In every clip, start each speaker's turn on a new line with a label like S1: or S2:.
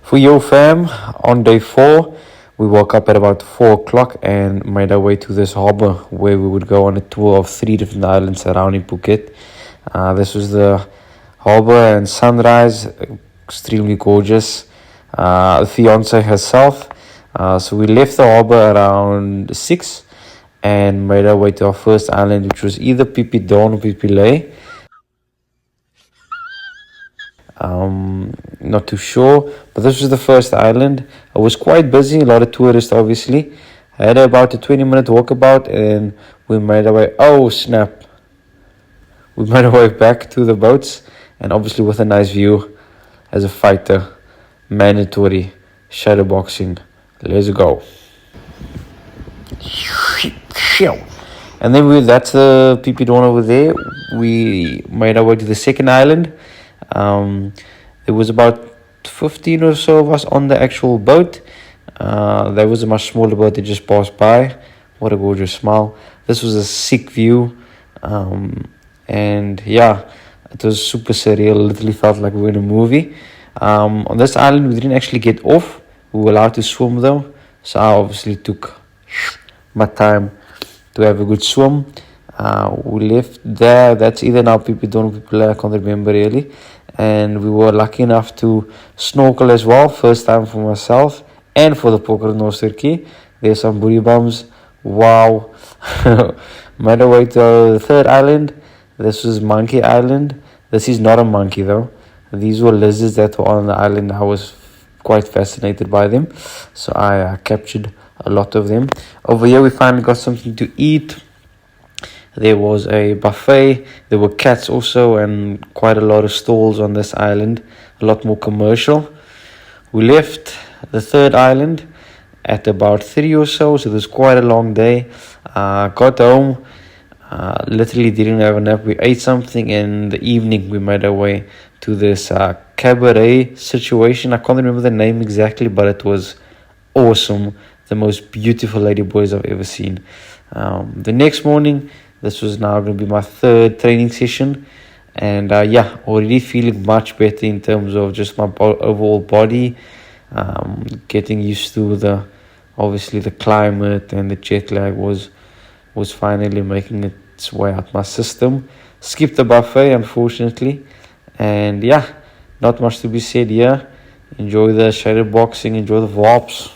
S1: For Yo Fam, on day 4, we woke up at about 4 o'clock and made our way to this harbor where we would go on a tour of 3 different islands surrounding Phuket. This was the harbor and sunrise, extremely gorgeous. The fiance herself. So we left the harbor around 6 and made our way to our first island, which was either Pipidon or Pipilay. Not too sure, but this was the first island. It was quite busy, a lot of tourists obviously. I had about a 20-minute walkabout and we made our way, oh snap, we made our way back to the boats, and obviously with a nice view. As a fighter, mandatory shadow boxing. Let's go. And then that's the Pipidon over there. We made our way to the second island. There was about 15 or so of us on the actual boat. There was a much smaller boat that just passed by. What a gorgeous smile. This was a sick view. And yeah, it was super surreal. Literally felt like we were in a movie. On this island, we didn't actually get off. We were allowed to swim though. So I obviously took my time to have a good swim. We left there. That's either now Pipidon or Pipilay, I can't remember really. And we were lucky enough to snorkel as well. First time for myself and for the Poker Nosterki. There's some booty bums. Wow. Made our way to the third island. This was Monkey Island. This is not a monkey though. These were lizards that were on the island. I was quite fascinated by them. So I captured a lot of them. Over here we finally got something to eat. There was a buffet. There were cats also and quite a lot of stalls on this island. A lot more commercial. We left the third island at about 3 or so. So it was quite a long day. Got home. Literally didn't have a nap. We ate something. In the evening we made our way to this cabaret situation. I can't remember the name exactly, but it was awesome. The most beautiful lady boys I've ever seen. The next morning, this was now going to be my third training session. And yeah, already feeling much better in terms of just my overall body. Getting used to obviously the climate, and the jet lag was finally making its way out my system. Skipped the buffet, unfortunately. And yeah, not much to be said here. Enjoy the shadow boxing, enjoy the VOPs.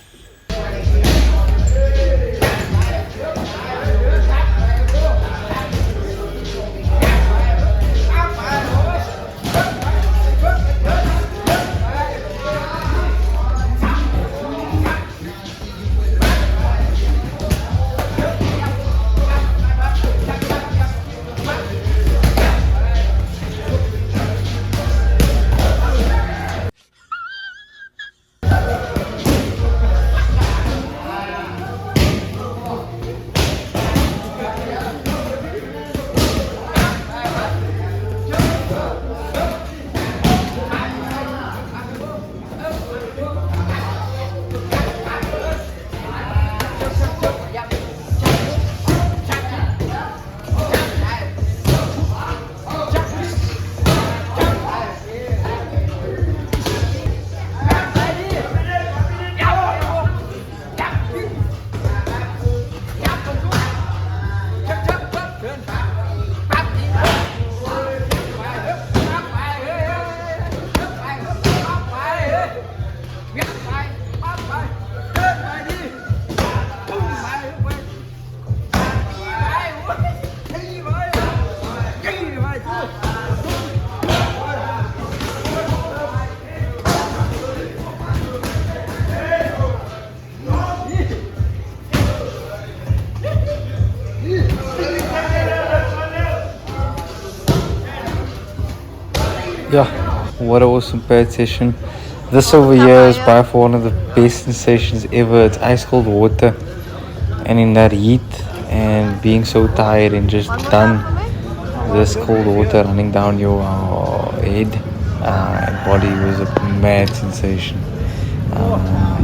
S1: Yeah, what an awesome pad session. This over here is by far one of the best sensations ever. It's ice cold water, and in that heat and being so tired and just done, this cold water running down your head and body was a mad sensation.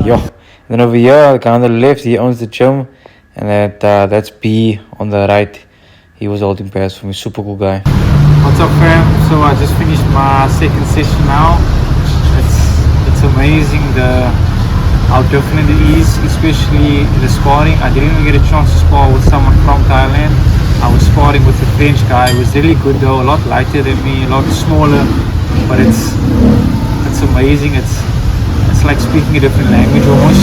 S1: Yeah. Then over here, the guy on the left, he owns the gym, and that's B on the right. He was holding pads for me. Super cool guy.
S2: What's up, fam? So I just finished my second session now. It's amazing how different it is, especially the sparring. I didn't even get a chance to spar with someone from Thailand. I was sparring with a French guy. It was really good though, a lot lighter than me, a lot smaller, but it's amazing. It's like speaking a different language almost.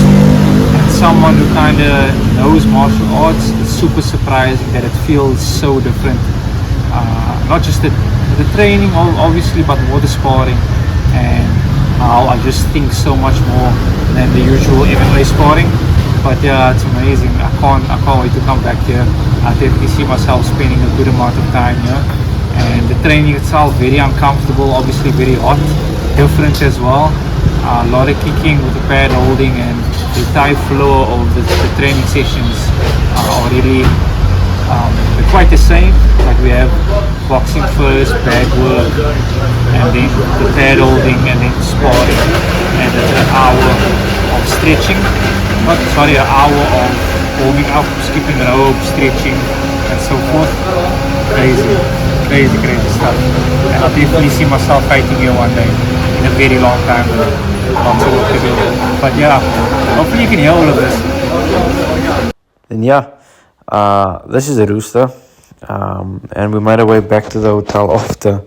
S2: And someone who kind of knows martial arts, it's super surprising that it feels so different. Not just the training obviously, but more the sparring, and how I just think so much more than the usual MMA sparring. But yeah, it's amazing. I can't wait to come back here. I definitely see myself spending a good amount of time here. And the training itself, very uncomfortable, obviously very hot, different as well. A lot of kicking with the pad holding, and the Thai flow of the training sessions are really they're quite the same. Like we have boxing first, bag work, and then the pad holding, and then sparring, and an hour of stretching. An hour of warming up, skipping rope, stretching, and so forth. Crazy stuff. And I definitely see myself fighting here one day in a very long time. Lots of work to do. But yeah, hopefully you can hear all of this.
S1: Then yeah, this is a rooster, and we made our way back to the hotel after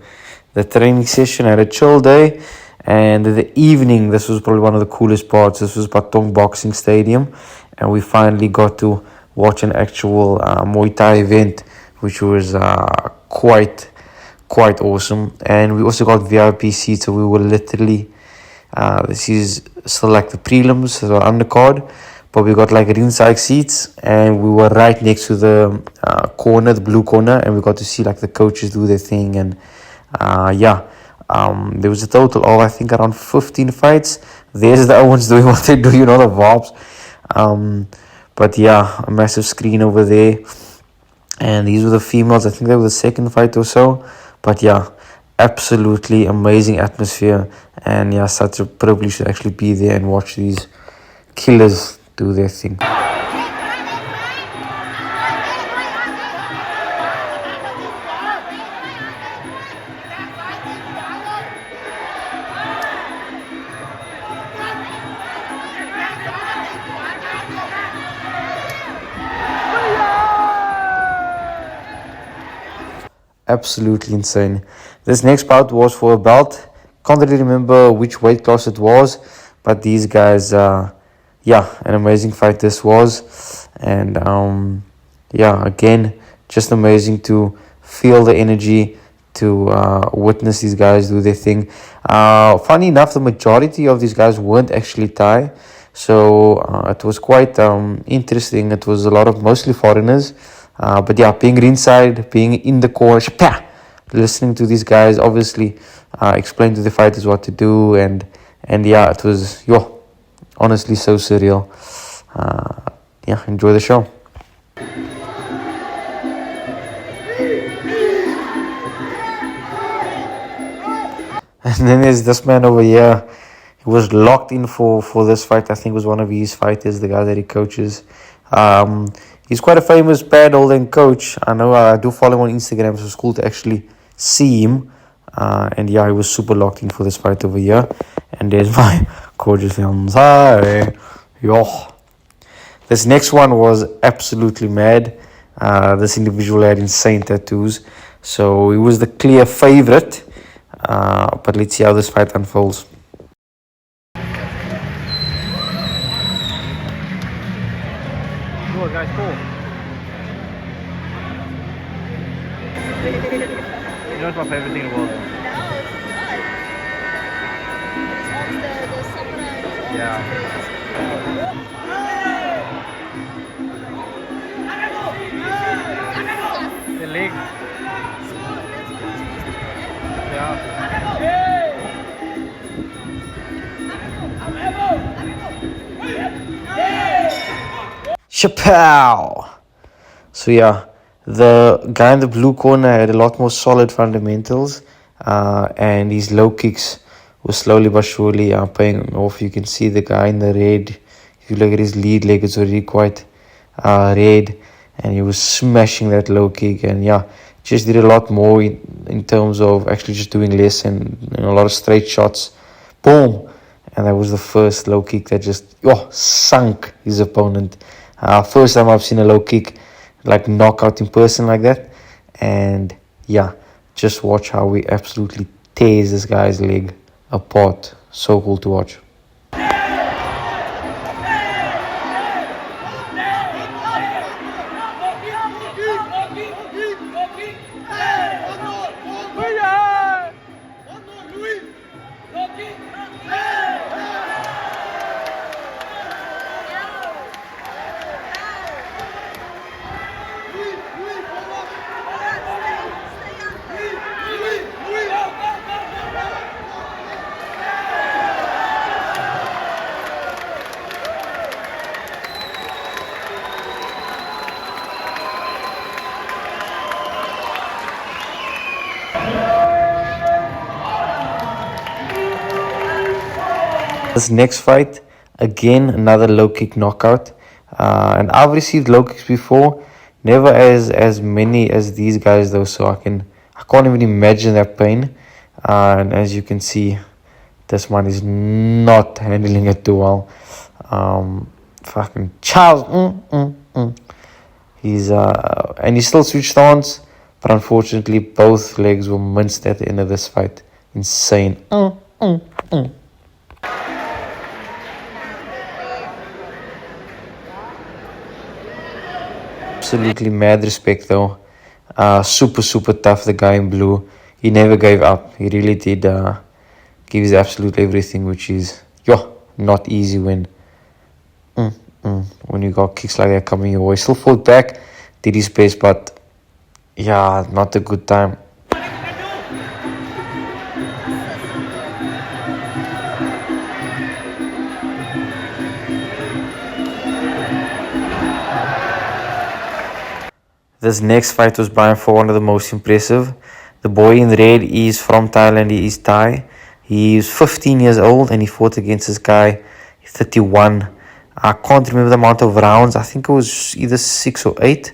S1: the training session. Had a chill day, and in the evening, this was probably one of the coolest parts. This was Patong Boxing Stadium, and we finally got to watch an actual Muay Thai event, which was quite awesome. And we also got VIP seats, so we were literally this is still like the prelims, so undercard, but we got like ringside seats, and we were right next to the corner, the blue corner, and we got to see like the coaches do their thing. And there was a total of I think around 15 fights. There's the ones doing what they do, the vibes. But yeah, a massive screen over there, and these were the females. I think they were the second fight or so. But yeah, absolutely amazing atmosphere, and yeah, such a privilege to actually be there and watch these killers do their thing. Absolutely insane. This next bout was for a belt. Can't really remember which weight class it was, but these guys, an amazing fight this was. And again, just amazing to feel the energy, to witness these guys do their thing. Funny enough, the majority of these guys weren't actually Thai, so it was quite interesting. It was a lot of mostly foreigners. But yeah, being ringside, being in the corner, listening to these guys, obviously explain to the fighters what to do, and yeah, it was honestly so surreal. Enjoy the show. And then there's this man over here. He was locked in for this fight. I think it was one of his fighters, the guy that he coaches. He's quite a famous pad holding coach. I know I do follow him on Instagram, so it's cool to actually see him. And yeah, he was super locked in for this fight over here. And there's my gorgeous fiancé. This next one was absolutely mad. This individual had insane tattoos, so he was the clear favorite. But let's see how this fight unfolds.
S2: Cool, guys, cool. You know it's my favorite thing in the world. Yeah. The leg.
S1: Chappelle. So yeah, the guy in the blue corner had a lot more solid fundamentals, and his low kicks were slowly but surely paying off. You can see the guy in the red. If you look at his lead leg, it's already quite red, and he was smashing that low kick. And yeah, just did a lot more in terms of actually just doing less and a lot of straight shots. Boom. and that was the first low kick that just sunk his opponent. First time I've seen a low kick like knockout in person like that. And yeah, just watch how he absolutely tears this guy's leg apart. So cool to watch. This next fight, again, another low kick knockout. And I've received low kicks before, never as many as these guys though, so I can't even imagine that pain. And as you can see, this man is not handling it too well. Fucking Charles. He's still switched stance, but unfortunately both legs were minced at the end of this fight. Insane. Absolutely mad respect though. Super tough, the guy in blue. He never gave up. He really did give his absolute everything, which is not easy when you got kicks like that coming your way. Still fought back, did his best, but yeah, not a good time. This next fight was by far one of the most impressive. The boy in red is from Thailand. He is Thai. He is 15 years old and he fought against this guy, 31. I can't remember the amount of rounds. I think it was either 6 or 8.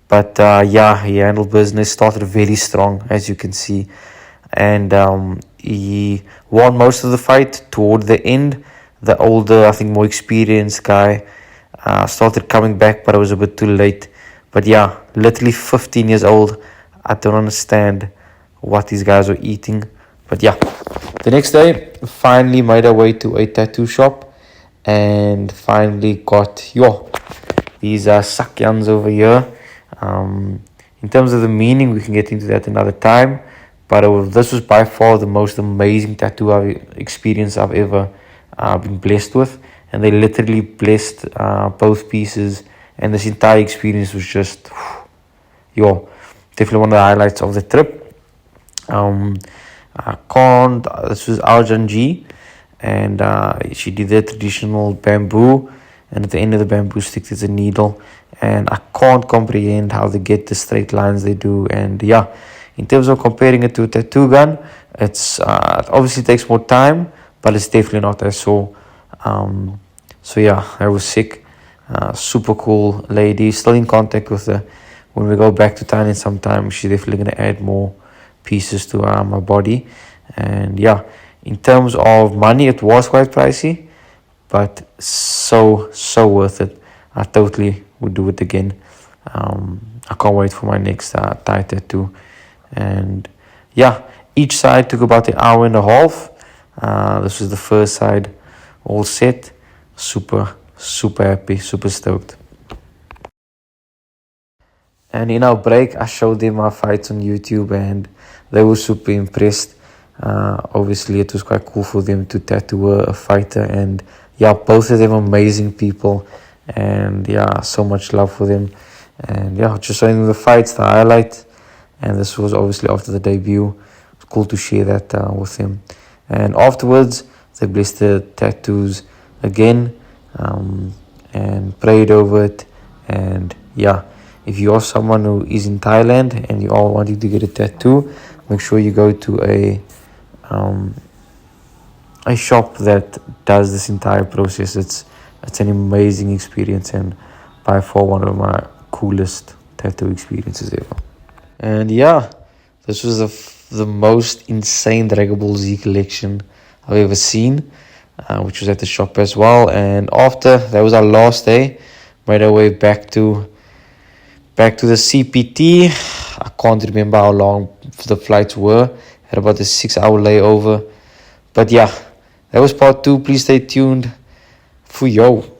S1: But yeah, he handled business, started very strong, as you can see. And he won most of the fight. Toward the end, the older, I think more experienced guy started coming back, but it was a bit too late. But yeah, literally 15 years old. I don't understand what these guys were eating. But yeah, the next day, finally made our way to a tattoo shop. And finally got, these sakyans over here. In terms of the meaning, we can get into that another time. But this was by far the most amazing tattoo experience I've ever been blessed with. And they literally blessed both pieces. And this entire experience was just, definitely one of the highlights of the trip. This was Aljanji, and she did the traditional bamboo, and at the end of the bamboo stick there's a needle, and I can't comprehend how they get the straight lines they do. And yeah, in terms of comparing it to a tattoo gun, it's it obviously takes more time, but it's definitely not as sore. So yeah, I was sick. Super cool lady, still in contact with her. When we go back to Thailand sometime, she's definitely going to add more pieces to my body. And yeah, in terms of money, it was quite pricey, but so worth it. I totally would do it again. I can't wait for my next Thai tattoo. And yeah, each side took about an hour and a half. This was the first side, all set. Super happy, super stoked. And in our break, I showed them our fights on YouTube and they were super impressed. Obviously, it was quite cool for them to tattoo a fighter. And yeah, both of them amazing people. And yeah, so much love for them. And yeah, just showing them the fights, the highlight. And this was obviously after the debut. It's cool to share that with them. And afterwards, they blessed the tattoos again. And prayed over it. And yeah, if you are someone who is in Thailand and you are wanting to get a tattoo, make sure you go to a shop that does this entire process. It's an amazing experience and by far one of my coolest tattoo experiences ever. And yeah, this was the most insane Dragon Ball Z collection I've ever seen. which was at the shop as well. And after that was our last day, made our way back to the CPT. I can't remember how long the flights were. Had about a 6-hour layover. But yeah, that was part 2. Please stay tuned for yo.